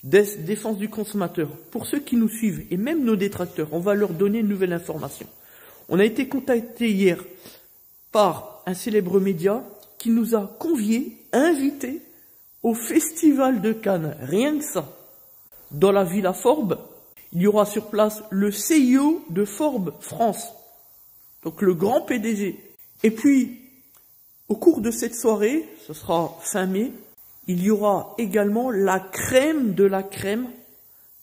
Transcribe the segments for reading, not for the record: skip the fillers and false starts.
défense du consommateur. Pour ceux qui nous suivent, et même nos détracteurs, on va leur donner une nouvelle information. On a été contacté hier par un célèbre média qui nous a conviés, invités au Festival de Cannes. Rien que ça. Dans la Villa Forbes, il y aura sur place le CIO de Forbes France. Donc le grand PDG. Et puis, au cours de cette soirée, ce sera fin mai, il y aura également la crème de la crème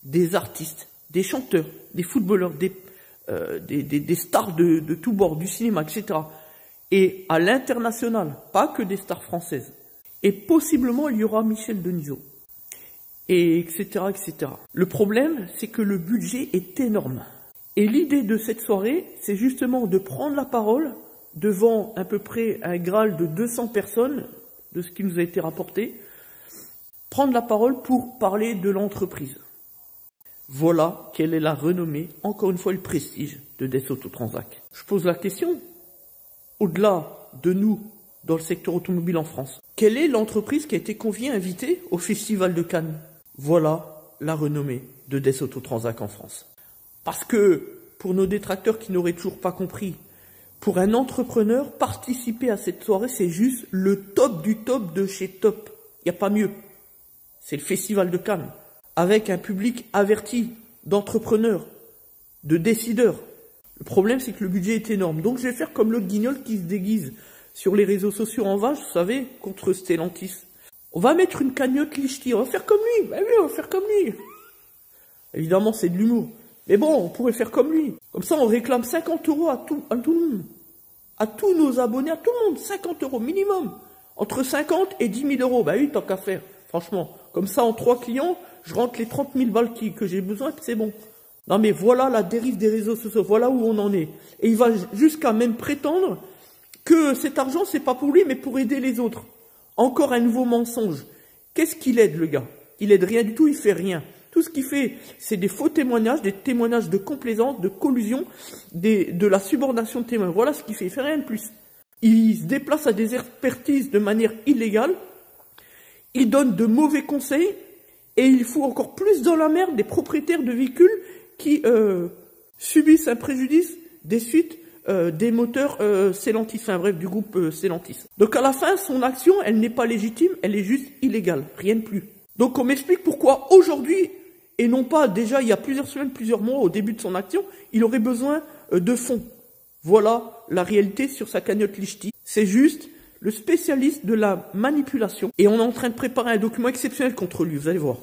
des artistes, des chanteurs, des footballeurs, des stars de tous bords, du cinéma, etc. Et à l'international, pas que des stars françaises. Et possiblement, il y aura Michel Denisot. Et etc., etc. Le problème, c'est que le budget est énorme. Et l'idée de cette soirée, c'est justement de prendre la parole devant à peu près un graal de 200 personnes, de ce qui nous a été rapporté, prendre la parole pour parler de l'entreprise. Voilà quelle est la renommée, encore une fois le prestige de Des Autotransac. Je pose la question, au-delà de nous, dans le secteur automobile en France, quelle est l'entreprise qui a été conviée, invitée au Festival de Cannes? Voilà la renommée de Des Autotransac en France. Parce que, pour nos détracteurs qui n'auraient toujours pas compris, pour un entrepreneur, participer à cette soirée, c'est juste le top du top de chez top. Il n'y a pas mieux. C'est le Festival de Cannes, avec un public averti d'entrepreneurs, de décideurs. Le problème, c'est que le budget est énorme. Donc, je vais faire comme l'autre guignol qui se déguise sur les réseaux sociaux en vache, vous savez, contre Stellantis. On va mettre une cagnotte Lichty, on va faire comme lui. Ben oui, on va faire comme lui. Évidemment, c'est de l'humour. Mais bon, on pourrait faire comme lui. Comme ça, on réclame 50 € à tout le monde. À tous nos abonnés, à tout le monde. 50 € minimum. Entre 50 et 10 000 €. Ben oui, tant qu'à faire. Franchement. Comme ça, en 3 clients, je rentre les 30 000 balles que j'ai besoin et c'est bon. Non mais voilà la dérive des réseaux sociaux. Voilà où on en est. Et il va jusqu'à même prétendre que cet argent, c'est pas pour lui, mais pour aider les autres. Encore un nouveau mensonge. Qu'est-ce qu'il aide, le gars? Il aide rien du tout, il fait rien. Tout ce qu'il fait, c'est des faux témoignages, des témoignages de complaisance, de collusion, de la subordination de témoins. Voilà ce qu'il fait, il fait rien de plus. Il se déplace à des expertises de manière illégale, il donne de mauvais conseils, et il fout encore plus dans la merde des propriétaires de véhicules qui subissent un préjudice des suites des moteurs Stellantis, enfin bref, du groupe Stellantis. Donc à la fin, son action, elle n'est pas légitime, elle est juste illégale, rien de plus. Donc on m'explique pourquoi aujourd'hui, et non pas déjà il y a plusieurs semaines, plusieurs mois, au début de son action, il aurait besoin de fonds. Voilà la réalité sur sa cagnotte Lichty. C'est juste le spécialiste de la manipulation. Et on est en train de préparer un document exceptionnel contre lui, vous allez voir.